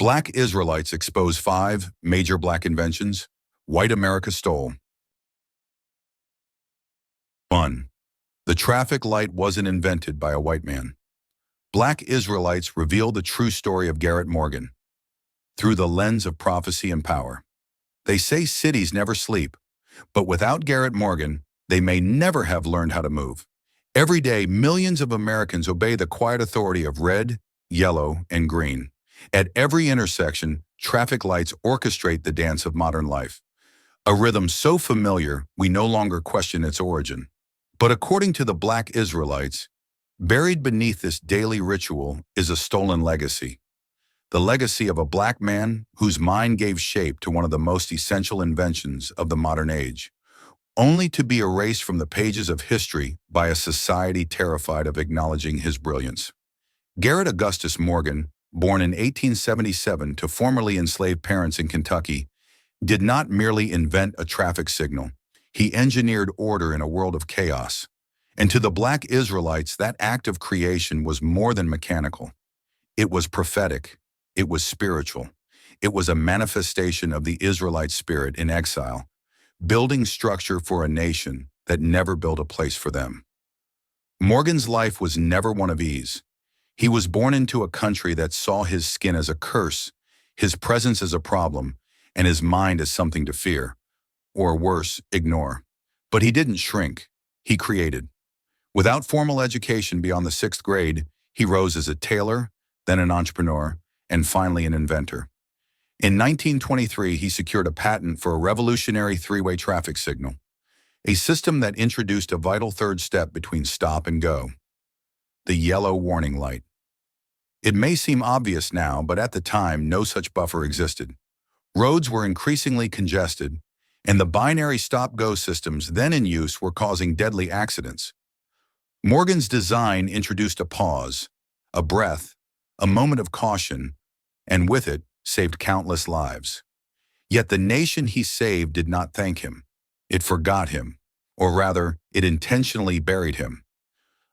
Black Israelites expose 5 major black inventions white America stole. 1. The traffic light wasn't invented by a white man. Black Israelites reveal the true story of Garrett Morgan through the lens of prophecy and power. They say cities never sleep, but without Garrett Morgan, they may never have learned how to move. Every day, millions of Americans obey the quiet authority of red, yellow, and green. At every intersection, traffic lights orchestrate the dance of modern life. A rhythm so familiar, we no longer question its origin. But according to the Black Israelites, buried beneath this daily ritual is a stolen legacy. The legacy of a black man whose mind gave shape to one of the most essential inventions of the modern age, only to be erased from the pages of history by a society terrified of acknowledging his brilliance. Garrett Augustus Morgan, born in 1877 to formerly enslaved parents in Kentucky, did not merely invent a traffic signal. He engineered order in a world of chaos. And to the Black Israelites, that act of creation was more than mechanical. It was prophetic. It was spiritual. It was a manifestation of the Israelite spirit in exile, building structure for a nation that never built a place for them. Morgan's life was never one of ease. He was born into a country that saw his skin as a curse, his presence as a problem, and his mind as something to fear, or worse, ignore. But he didn't shrink. He created. Without formal education beyond the 6th grade, he rose as a tailor, then an entrepreneur, and finally an inventor. In 1923, he secured a patent for a revolutionary 3-way traffic signal, a system that introduced a vital third step between stop and go: the yellow warning light. It may seem obvious now, but at the time, no such buffer existed. Roads were increasingly congested, and the binary stop-go systems then in use were causing deadly accidents. Morgan's design introduced a pause, a breath, a moment of caution, and with it, saved countless lives. Yet the nation he saved did not thank him. It forgot him, or rather, it intentionally buried him.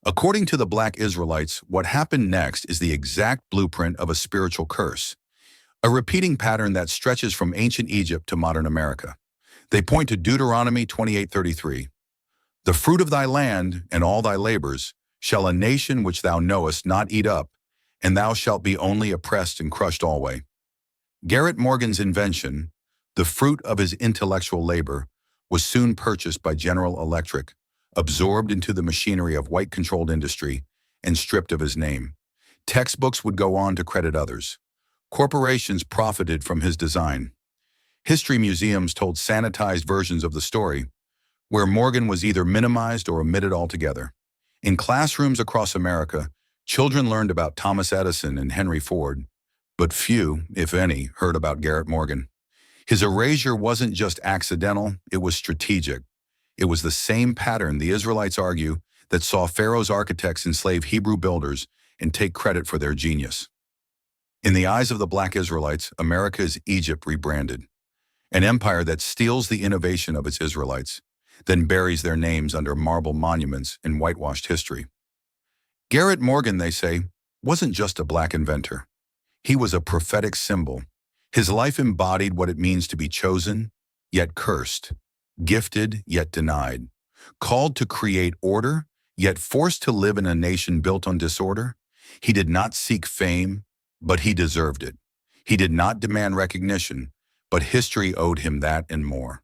According to the Black Israelites, what happened next is the exact blueprint of a spiritual curse, a repeating pattern that stretches from ancient Egypt to modern America. They point to Deuteronomy 28:33. The fruit of thy land and all thy labors shall a nation which thou knowest not eat up, and thou shalt be only oppressed and crushed alway. Garrett Morgan's invention, the fruit of his intellectual labor, was soon purchased by General Electric, absorbed into the machinery of white-controlled industry, and stripped of his name. Textbooks would go on to credit others. Corporations profited from his design. History museums told sanitized versions of the story, where Morgan was either minimized or omitted altogether. In classrooms across America, children learned about Thomas Edison and Henry Ford, but few, if any, heard about Garrett Morgan. His erasure wasn't just accidental, it was strategic. It was the same pattern, the Israelites argue, that saw Pharaoh's architects enslave Hebrew builders and take credit for their genius. In the eyes of the Black Israelites, America is Egypt rebranded, an empire that steals the innovation of its Israelites, then buries their names under marble monuments in whitewashed history. Garrett Morgan, they say, wasn't just a black inventor. He was a prophetic symbol. His life embodied what it means to be chosen, yet cursed, gifted, yet denied, called to create order, yet forced to live in a nation built on disorder. He did not seek fame, but he deserved it. He did not demand recognition, but history owed him that and more.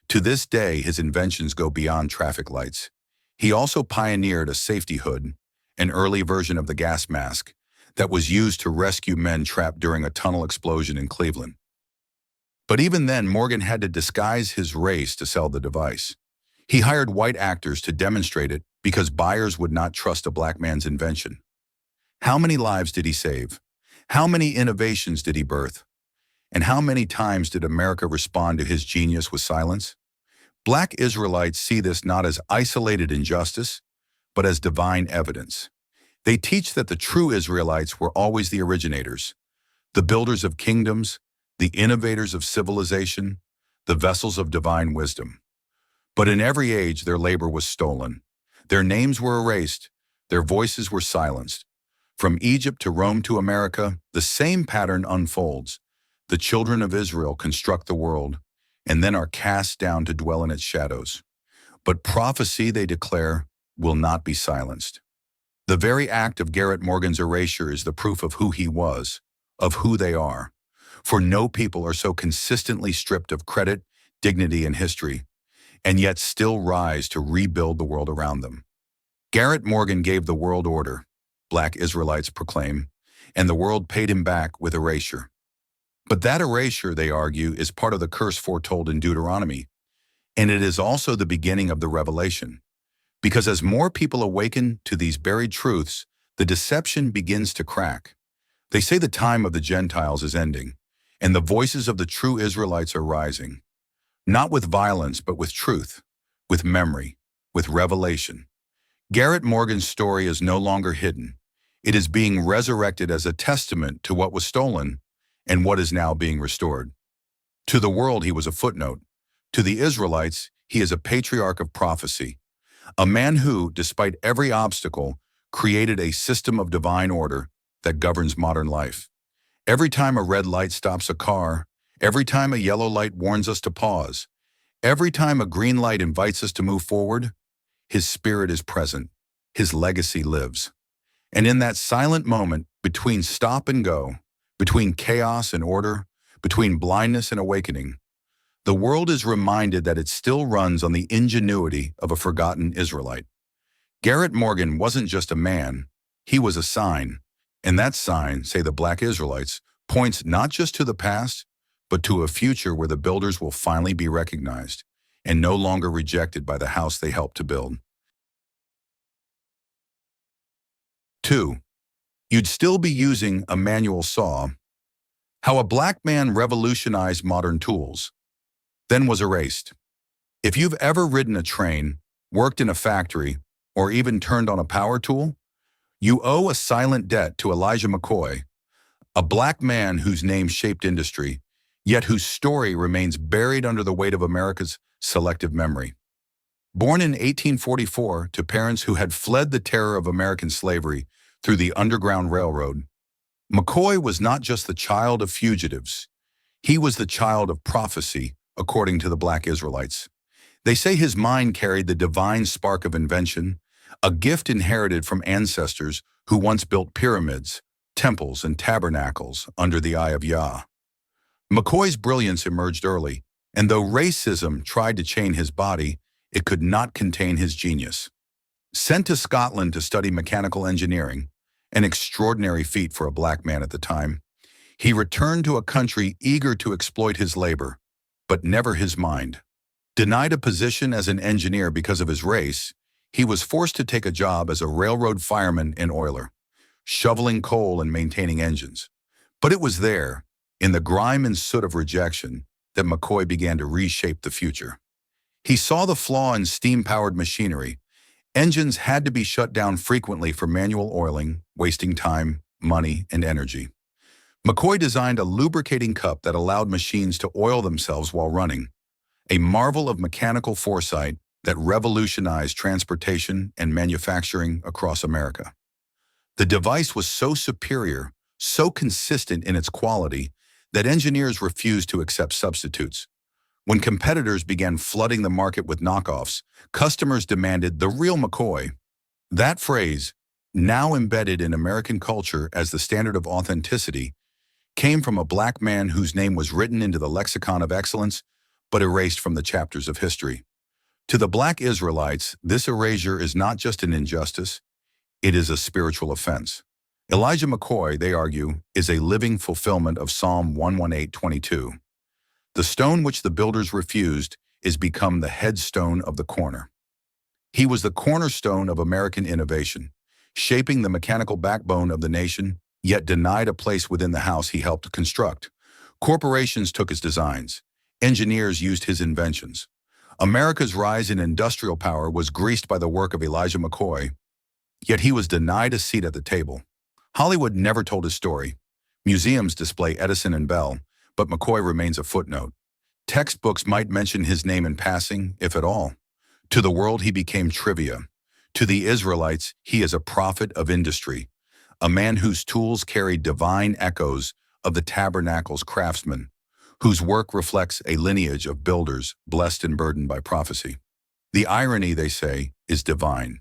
To this day, his inventions go beyond traffic lights. He also pioneered a safety hood, an early version of the gas mask, that was used to rescue men trapped during a tunnel explosion in Cleveland. But even then, Morgan had to disguise his race to sell the device. He hired white actors to demonstrate it because buyers would not trust a black man's invention. How many lives did he save? How many innovations did he birth? And how many times did America respond to his genius with silence? Black Israelites see this not as isolated injustice, but as divine evidence. They teach that the true Israelites were always the originators, the builders of kingdoms, the innovators of civilization, the vessels of divine wisdom. But in every age, their labor was stolen. Their names were erased, their voices were silenced. From Egypt to Rome to America, the same pattern unfolds. The children of Israel construct the world, and then are cast down to dwell in its shadows. But prophecy, they declare, will not be silenced. The very act of Garrett Morgan's erasure is the proof of who he was, of who they are. For no people are so consistently stripped of credit, dignity, and history, and yet still rise to rebuild the world around them. Garrett Morgan gave the world order, Black Israelites proclaim, and the world paid him back with erasure. But that erasure, they argue, is part of the curse foretold in Deuteronomy, and it is also the beginning of the revelation. Because as more people awaken to these buried truths, the deception begins to crack. They say the time of the Gentiles is ending, and the voices of the true Israelites are rising. Not with violence, but with truth, with memory, with revelation. Garrett Morgan's story is no longer hidden. It is being resurrected as a testament to what was stolen and what is now being restored. To the world, he was a footnote. To the Israelites, he is a patriarch of prophecy, a man who, despite every obstacle, created a system of divine order that governs modern life. Every time a red light stops a car, every time a yellow light warns us to pause, every time a green light invites us to move forward, his spirit is present, his legacy lives. And in that silent moment between stop and go, between chaos and order, between blindness and awakening, the world is reminded that it still runs on the ingenuity of a forgotten Israelite. Garrett Morgan wasn't just a man, he was a sign. And that sign, say the Black Israelites, points not just to the past, but to a future where the builders will finally be recognized and no longer rejected by the house they helped to build. 2. You'd still be using a manual saw. How a black man revolutionized modern tools, then was erased. If you've ever ridden a train, worked in a factory, or even turned on a power tool, you owe a silent debt to Elijah McCoy, a black man whose name shaped industry, yet whose story remains buried under the weight of America's selective memory. Born in 1844 to parents who had fled the terror of American slavery through the Underground Railroad, McCoy was not just the child of fugitives, he was the child of prophecy, according to the Black Israelites. They say his mind carried the divine spark of invention, a gift inherited from ancestors who once built pyramids, temples, and tabernacles under the eye of Yah. McCoy's brilliance emerged early, and though racism tried to chain his body, it could not contain his genius. Sent to Scotland to study mechanical engineering, an extraordinary feat for a black man at the time, he returned to a country eager to exploit his labor, but never his mind. Denied a position as an engineer because of his race, he was forced to take a job as a railroad fireman and oiler, shoveling coal and maintaining engines. But it was there, in the grime and soot of rejection, that McCoy began to reshape the future. He saw the flaw in steam-powered machinery. Engines had to be shut down frequently for manual oiling, wasting time, money, and energy. McCoy designed a lubricating cup that allowed machines to oil themselves while running, a marvel of mechanical foresight that revolutionized transportation and manufacturing across America. The device was so superior, so consistent in its quality, that engineers refused to accept substitutes. When competitors began flooding the market with knockoffs, customers demanded the real McCoy. That phrase, now embedded in American culture as the standard of authenticity, came from a black man whose name was written into the lexicon of excellence, but erased from the chapters of history. To the Black Israelites, this erasure is not just an injustice, it is a spiritual offense. Elijah McCoy, they argue, is a living fulfillment of Psalm 118:22. The stone which the builders refused is become the headstone of the corner. He was the cornerstone of American innovation, shaping the mechanical backbone of the nation, yet denied a place within the house he helped construct. Corporations took his designs. Engineers used his inventions. America's rise in industrial power was greased by the work of Elijah McCoy, yet he was denied a seat at the table. Hollywood never told his story. Museums display Edison and Bell, but McCoy remains a footnote. Textbooks might mention his name in passing, if at all. To the world, he became trivia. To the Israelites, he is a prophet of industry, a man whose tools carry divine echoes of the tabernacle's craftsman, whose work reflects a lineage of builders blessed and burdened by prophecy. The irony, they say, is divine,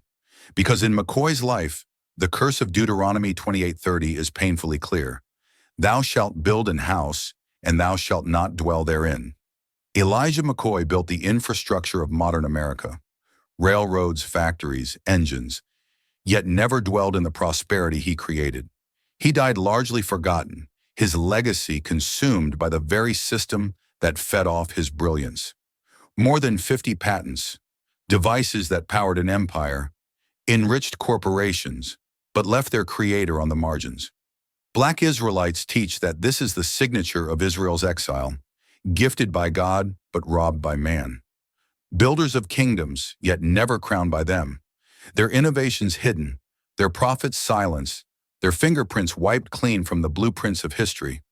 because in McCoy's life, the curse of Deuteronomy 28:30 is painfully clear. Thou shalt build an house, and thou shalt not dwell therein. Elijah McCoy built the infrastructure of modern America, railroads, factories, engines, yet never dwelled in the prosperity he created. He died largely forgotten, his legacy consumed by the very system that fed off his brilliance. More than 50 patents, devices that powered an empire, enriched corporations, but left their creator on the margins. Black Israelites teach that this is the signature of Israel's exile, gifted by God but robbed by man. Builders of kingdoms, yet never crowned by them. Their innovations hidden, their prophets silenced, their fingerprints wiped clean from the blueprints of history.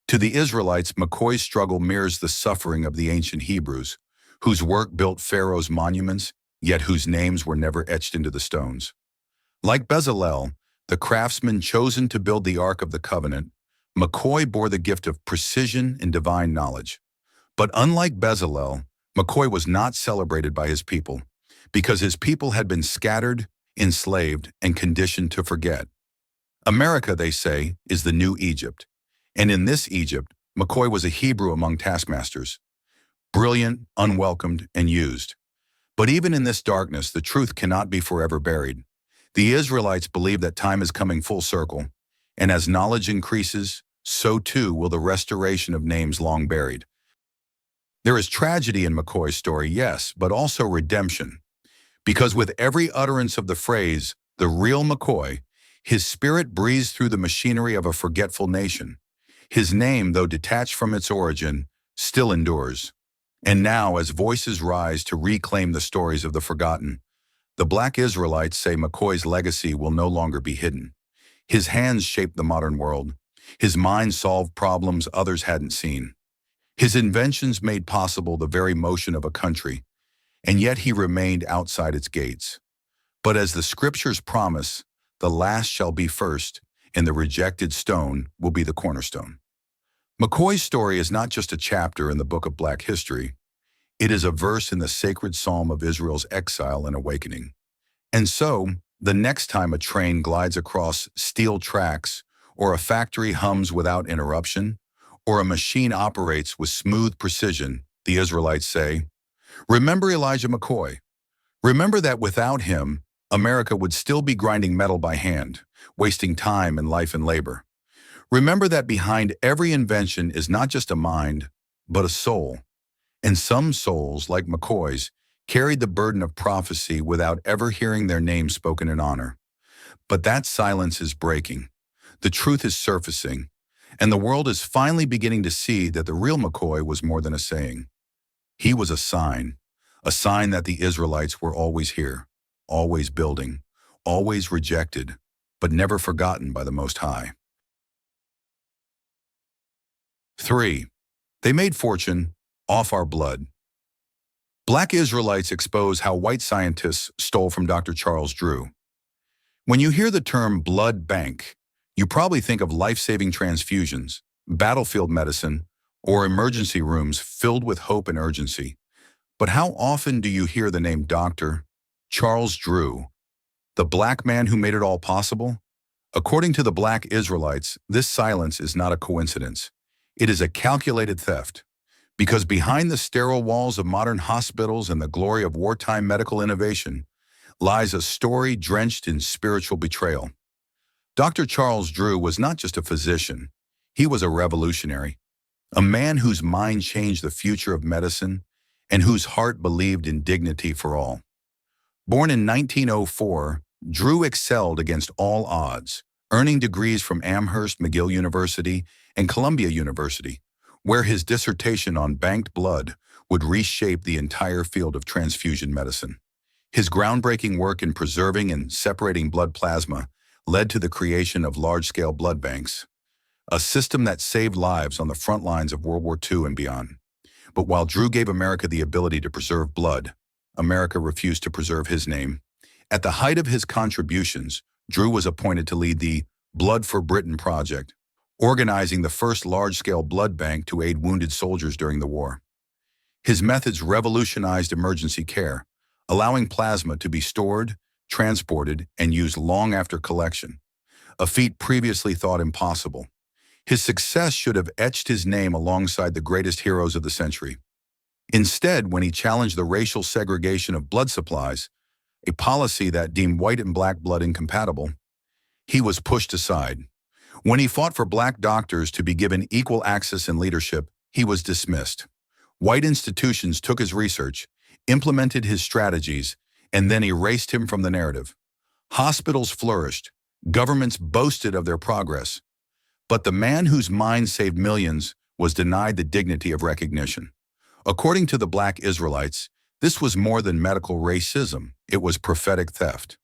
To the Israelites, McCoy's struggle mirrors the suffering of the ancient Hebrews, whose work built Pharaoh's monuments, yet whose names were never etched into the stones. Like Bezalel, the craftsman chosen to build the Ark of the Covenant, McCoy bore the gift of precision and divine knowledge. But unlike Bezalel, McCoy was not celebrated by his people, because his people had been scattered, enslaved, and conditioned to forget. America, they say, is the new Egypt. And in this Egypt, McCoy was a Hebrew among taskmasters, brilliant, unwelcomed, and used. But even in this darkness, the truth cannot be forever buried. The Israelites believe that time is coming full circle, and as knowledge increases, so too will the restoration of names long buried. There is tragedy in McCoy's story, yes, but also redemption. Because with every utterance of the phrase, the real McCoy, his spirit breathes through the machinery of a forgetful nation. His name, though detached from its origin, still endures. And now, as voices rise to reclaim the stories of the forgotten, the Black Israelites say McCoy's legacy will no longer be hidden. His hands shaped the modern world. His mind solved problems others hadn't seen. His inventions made possible the very motion of a country, and yet he remained outside its gates. But as the scriptures promise, the last shall be first, and the rejected stone will be the cornerstone. McCoy's story is not just a chapter in the book of Black history. It is a verse in the sacred psalm of Israel's exile and awakening. And so, the next time a train glides across steel tracks, or a factory hums without interruption, or a machine operates with smooth precision, the Israelites say, remember Elijah McCoy. Remember that without him, America would still be grinding metal by hand, wasting time and life and labor. Remember that behind every invention is not just a mind, but a soul. And some souls, like McCoy's, carried the burden of prophecy without ever hearing their name spoken in honor. But that silence is breaking. The truth is surfacing, and the world is finally beginning to see that the real McCoy was more than a saying. He was a sign that the Israelites were always here, always building, always rejected, but never forgotten by the Most High. 3. They made fortune off our blood. Black Israelites expose how white scientists stole from Dr. Charles Drew. When you hear the term blood bank, you probably think of life-saving transfusions, battlefield medicine, or emergency rooms filled with hope and urgency. But how often do you hear the name Dr. Charles Drew, the black man who made it all possible? According to the Black Israelites, this silence is not a coincidence. It is a calculated theft, because behind the sterile walls of modern hospitals and the glory of wartime medical innovation lies a story drenched in spiritual betrayal. Dr. Charles Drew was not just a physician, he was a revolutionary, a man whose mind changed the future of medicine and whose heart believed in dignity for all. Born in 1904, Drew excelled against all odds, earning degrees from Amherst McGill University and Columbia University, where his dissertation on banked blood would reshape the entire field of transfusion medicine. His groundbreaking work in preserving and separating blood plasma led to the creation of large-scale blood banks, a system that saved lives on the front lines of World War II and beyond. But while Drew gave America the ability to preserve blood, America refused to preserve his name. At the height of his contributions, Drew was appointed to lead the Blood for Britain project, organizing the first large-scale blood bank to aid wounded soldiers during the war. His methods revolutionized emergency care, allowing plasma to be stored, transported, and used long after collection, a feat previously thought impossible. His success should have etched his name alongside the greatest heroes of the century. Instead, when he challenged the racial segregation of blood supplies, a policy that deemed white and black blood incompatible, he was pushed aside. When he fought for black doctors to be given equal access and leadership, he was dismissed. White institutions took his research, implemented his strategies, and then erased him from the narrative. Hospitals flourished, governments boasted of their progress, but the man whose mind saved millions was denied the dignity of recognition. According to the Black Israelites, this was more than medical racism, it was prophetic theft.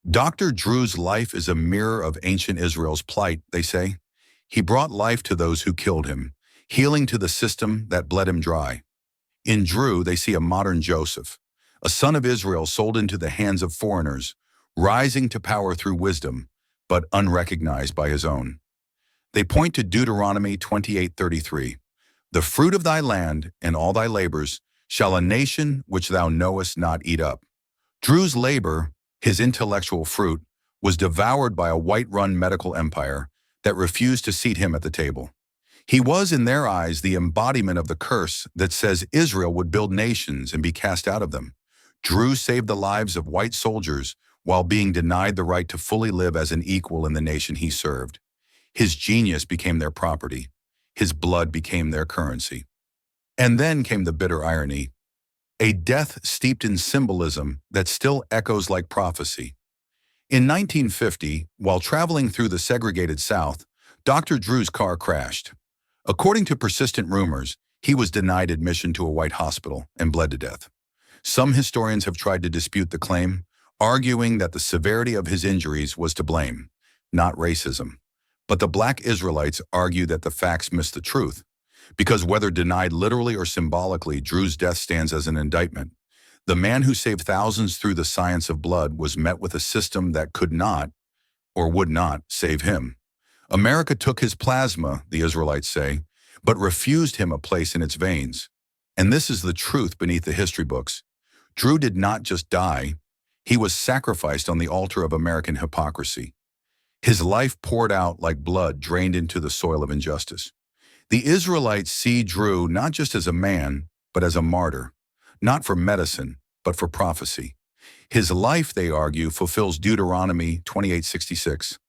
Dr. Drew's life is a mirror of ancient Israel's plight, they say. He brought life to those who killed him, healing to the system that bled him dry. In Drew, they see a modern Joseph, a son of Israel sold into the hands of foreigners, rising to power through wisdom, but unrecognized by his own. They point to Deuteronomy 28:33. The fruit of thy land and all thy labors shall a nation which thou knowest not eat up. Drew's labor, his intellectual fruit, was devoured by a white-run medical empire that refused to seat him at the table. He was, in their eyes, the embodiment of the curse that says Israel would build nations and be cast out of them. Drew saved the lives of white soldiers while being denied the right to fully live as an equal in the nation he served. His genius became their property. His blood became their currency. And then came the bitter irony, a death steeped in symbolism that still echoes like prophecy. In 1950, while traveling through the segregated South, Dr. Drew's car crashed. According to persistent rumors, he was denied admission to a white hospital and bled to death. Some historians have tried to dispute the claim, arguing that the severity of his injuries was to blame, not racism. But the Black Israelites argue that the facts miss the truth, because whether denied literally or symbolically, Drew's death stands as an indictment. The man who saved thousands through the science of blood was met with a system that could not, or would not, save him. America took his plasma, the Israelites say, but refused him a place in its veins. And this is the truth beneath the history books. Drew did not just die, he was sacrificed on the altar of American hypocrisy. His life poured out like blood drained into the soil of injustice. The Israelites see Drew not just as a man, but as a martyr, not for medicine, but for prophecy. His life, they argue, fulfills Deuteronomy 28:66.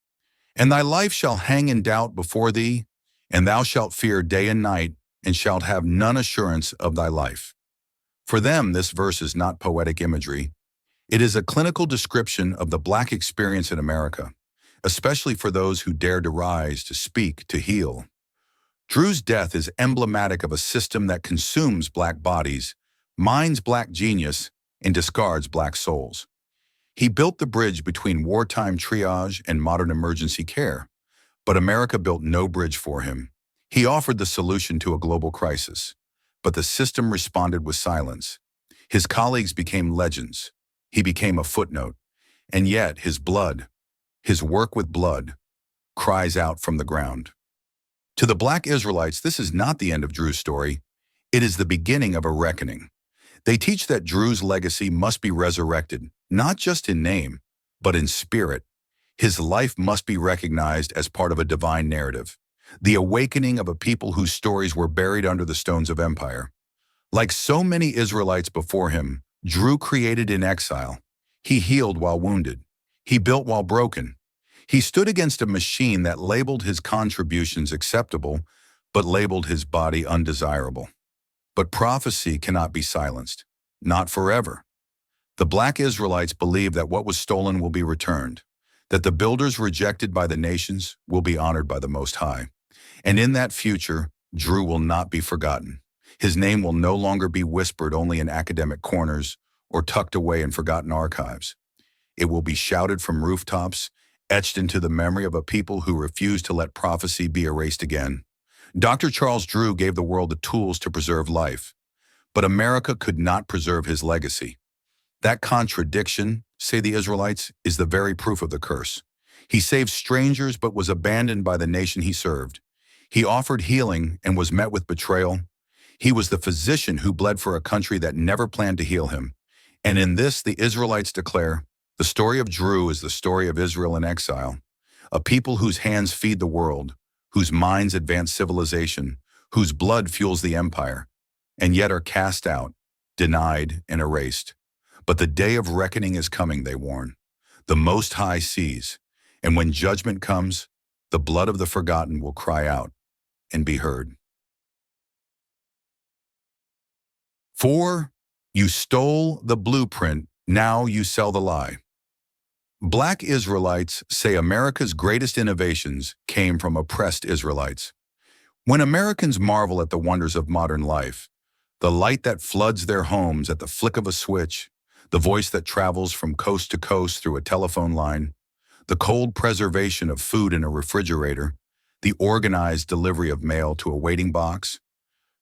And thy life shall hang in doubt before thee, and thou shalt fear day and night, and shalt have none assurance of thy life. For them, this verse is not poetic imagery. It is a clinical description of the Black experience in America, especially for those who dare to rise, to speak, to heal. Drew's death is emblematic of a system that consumes Black bodies, mines Black genius, and discards Black souls. He built the bridge between wartime triage and modern emergency care, but America built no bridge for him. He offered the solution to a global crisis, but the system responded with silence. His colleagues became legends. He became a footnote, and yet his blood, his work with blood, cries out from the ground. To the Black Israelites, this is not the end of Drew's story. It is the beginning of a reckoning. They teach that Drew's legacy must be resurrected, not just in name, but in spirit. His life must be recognized as part of a divine narrative, the awakening of a people whose stories were buried under the stones of empire. Like so many Israelites before him, Drew created in exile. He healed while wounded. He built while broken. He stood against a machine that labeled his contributions acceptable, but labeled his body undesirable. But prophecy cannot be silenced, not forever. The Black Israelites believe that what was stolen will be returned, that the builders rejected by the nations will be honored by the Most High. And in that future, Drew will not be forgotten. His name will no longer be whispered only in academic corners or tucked away in forgotten archives. It will be shouted from rooftops, etched into the memory of a people who refused to let prophecy be erased again. Dr. Charles Drew gave the world the tools to preserve life, but America could not preserve his legacy. That contradiction, say the Israelites, is the very proof of the curse. He saved strangers but was abandoned by the nation he served. He offered healing and was met with betrayal. He was the physician who bled for a country that never planned to heal him. And in this, the Israelites declare, the story of Drew is the story of Israel in exile, a people whose hands feed the world, whose minds advance civilization, whose blood fuels the empire, and yet are cast out, denied, and erased. But the day of reckoning is coming, they warn. The Most High sees, and when judgment comes, the blood of the forgotten will cry out and be heard. 4. You stole the blueprint, now you sell the lie. Black Israelites say America's greatest innovations came from oppressed Israelites. When Americans marvel at the wonders of modern life, the light that floods their homes at the flick of a switch, the voice that travels from coast to coast through a telephone line, the cold preservation of food in a refrigerator, the organized delivery of mail to a waiting box,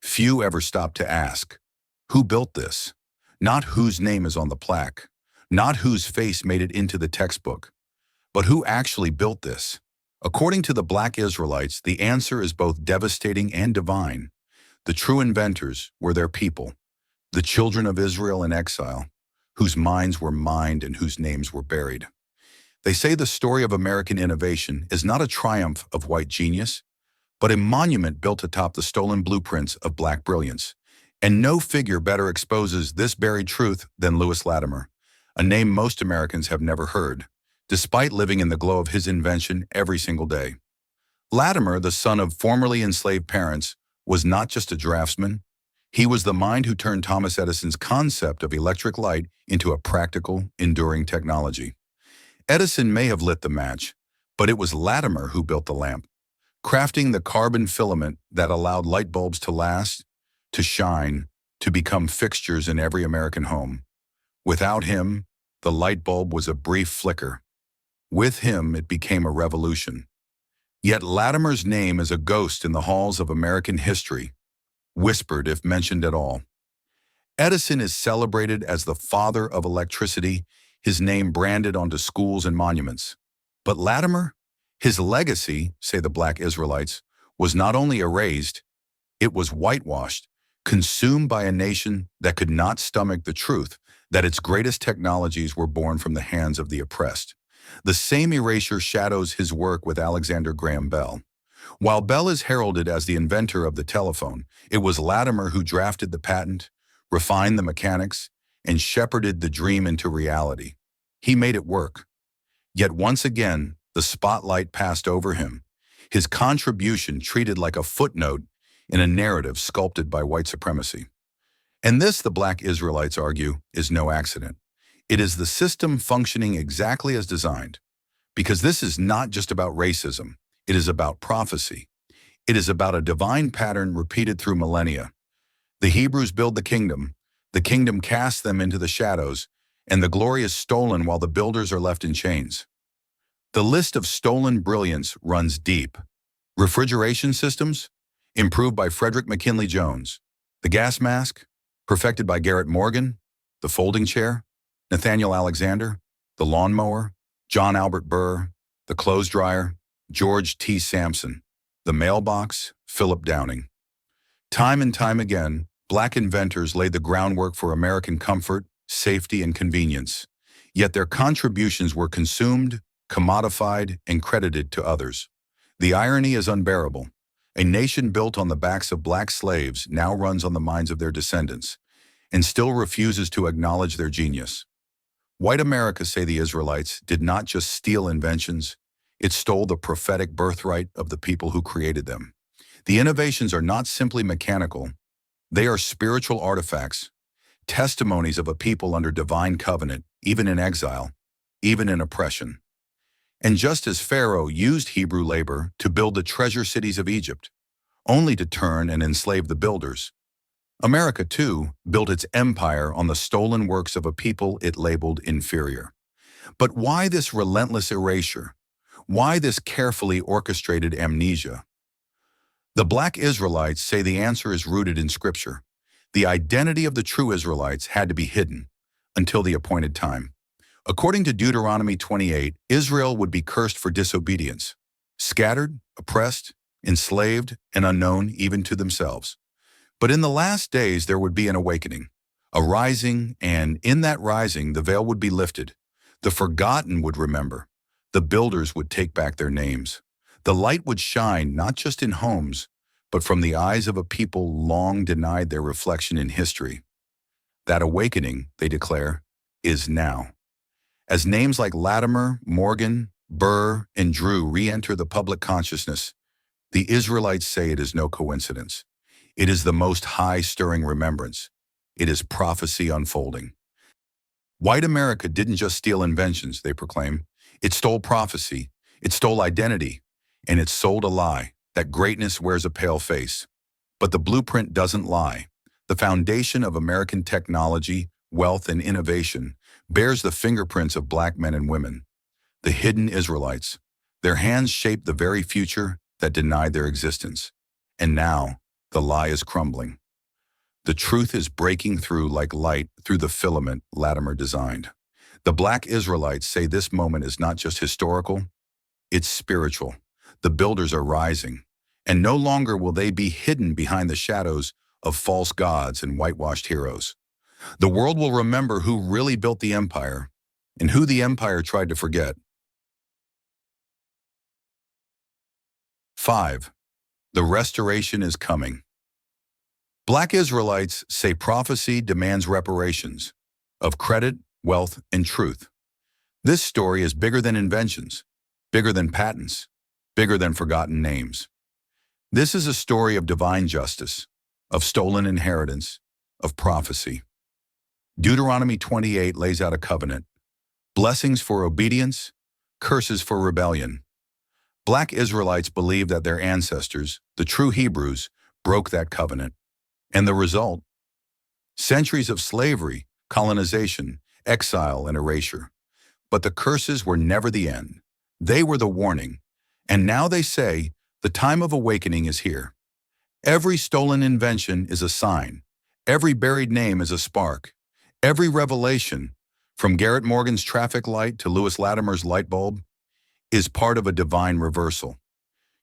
few ever stop to ask, who built this? Not whose name is on the plaque, not whose face made it into the textbook, but who actually built this? According to the Black Israelites, the answer is both devastating and divine. The true inventors were their people, the children of Israel in exile, whose minds were mined and whose names were buried. They say the story of American innovation is not a triumph of white genius, but a monument built atop the stolen blueprints of black brilliance. And no figure better exposes this buried truth than Lewis Latimer, a name most Americans have never heard, despite living in the glow of his invention every single day. Latimer, the son of formerly enslaved parents, was not just a draftsman. He was the mind who turned Thomas Edison's concept of electric light into a practical, enduring technology. Edison may have lit the match, but it was Latimer who built the lamp, crafting the carbon filament that allowed light bulbs to last, to shine, to become fixtures in every American home. Without him, the light bulb was a brief flicker. With him, it became a revolution. Yet Latimer's name is a ghost in the halls of American history, whispered if mentioned at all. Edison is celebrated as the father of electricity, his name branded onto schools and monuments. But Latimer, his legacy, say the Black Israelites, was not only erased, it was whitewashed, consumed by a nation that could not stomach the truth that its greatest technologies were born from the hands of the oppressed. The same erasure shadows his work with Alexander Graham Bell. While Bell is heralded as the inventor of the telephone, it was Latimer who drafted the patent, refined the mechanics, and shepherded the dream into reality. He made it work. Yet once again, the spotlight passed over him, his contribution treated like a footnote in a narrative sculpted by white supremacy. And this, the Black Israelites argue, is no accident. It is the system functioning exactly as designed. Because this is not just about racism, it is about prophecy. It is about a divine pattern repeated through millennia. The Hebrews build the kingdom casts them into the shadows, and the glory is stolen while the builders are left in chains. The list of stolen brilliance runs deep. Refrigeration systems, improved by Frederick McKinley Jones. The gas mask, perfected by Garrett Morgan. The folding chair, Nathaniel Alexander. The lawnmower, John Albert Burr. The clothes dryer, George T. Sampson. The mailbox, Philip Downing. Time and time again, Black inventors laid the groundwork for American comfort, safety, and convenience. Yet their contributions were consumed, commodified, and credited to others. The irony is unbearable. A nation built on the backs of black slaves now runs on the minds of their descendants, and still refuses to acknowledge their genius. White America, say the Israelites, did not just steal inventions, it stole the prophetic birthright of the people who created them. The innovations are not simply mechanical, they are spiritual artifacts, testimonies of a people under divine covenant, even in exile, even in oppression. And just as Pharaoh used Hebrew labor to build the treasure cities of Egypt, only to turn and enslave the builders, America, too, built its empire on the stolen works of a people it labeled inferior. But why this relentless erasure? Why this carefully orchestrated amnesia? The Black Israelites say the answer is rooted in Scripture. The identity of the true Israelites had to be hidden until the appointed time. According to Deuteronomy 28, Israel would be cursed for disobedience, scattered, oppressed, enslaved, and unknown even to themselves. But in the last days there would be an awakening, a rising, and in that rising the veil would be lifted. The forgotten would remember. The builders would take back their names. The light would shine not just in homes, but from the eyes of a people long denied their reflection in history. That awakening, they declare, is now. As names like Latimer, Morgan, Burr, and Drew re-enter the public consciousness, the Israelites say it is no coincidence. It is the Most High stirring remembrance. It is prophecy unfolding. White America didn't just steal inventions, they proclaim. It stole prophecy, it stole identity, and it sold a lie that greatness wears a pale face. But the blueprint doesn't lie. The foundation of American technology, wealth, and innovation bears the fingerprints of Black men and women, the hidden Israelites. Their hands shaped the very future that denied their existence. And now, the lie is crumbling. The truth is breaking through like light through the filament Latimer designed. The Black Israelites say this moment is not just historical, it's spiritual. The builders are rising, and no longer will they be hidden behind the shadows of false gods and whitewashed heroes. The world will remember who really built the empire and who the empire tried to forget. 5. The restoration is coming. Black Israelites say prophecy demands reparations of credit, wealth, and truth. This story is bigger than inventions, bigger than patents, bigger than forgotten names. This is a story of divine justice, of stolen inheritance, of prophecy. Deuteronomy 28 lays out a covenant: blessings for obedience, curses for rebellion. Black Israelites believe that their ancestors, the true Hebrews, broke that covenant. And the result? Centuries of slavery, colonization, exile, and erasure. But the curses were never the end. They were the warning. And now they say, the time of awakening is here. Every stolen invention is a sign. Every buried name is a spark. Every revelation, from Garrett Morgan's traffic light to Lewis Latimer's light bulb, is part of a divine reversal.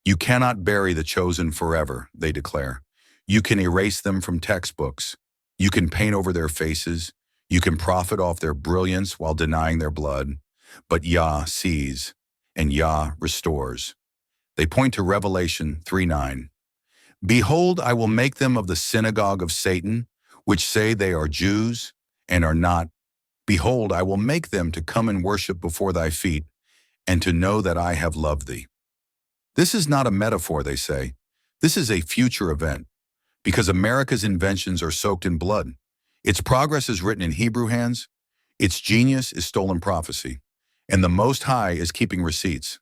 You cannot bury the chosen forever, they declare. You can erase them from textbooks. You can paint over their faces. You can profit off their brilliance while denying their blood. But Yah sees, and Yah restores. They point to Revelation 3:9. Behold, I will make them of the synagogue of Satan, which say they are Jews and are not. Behold, I will make them to come and worship before thy feet, and to know that I have loved thee. This is not a metaphor, they say. This is a future event, because America's inventions are soaked in blood. Its progress is written in Hebrew hands, its genius is stolen prophecy, and the Most High is keeping receipts.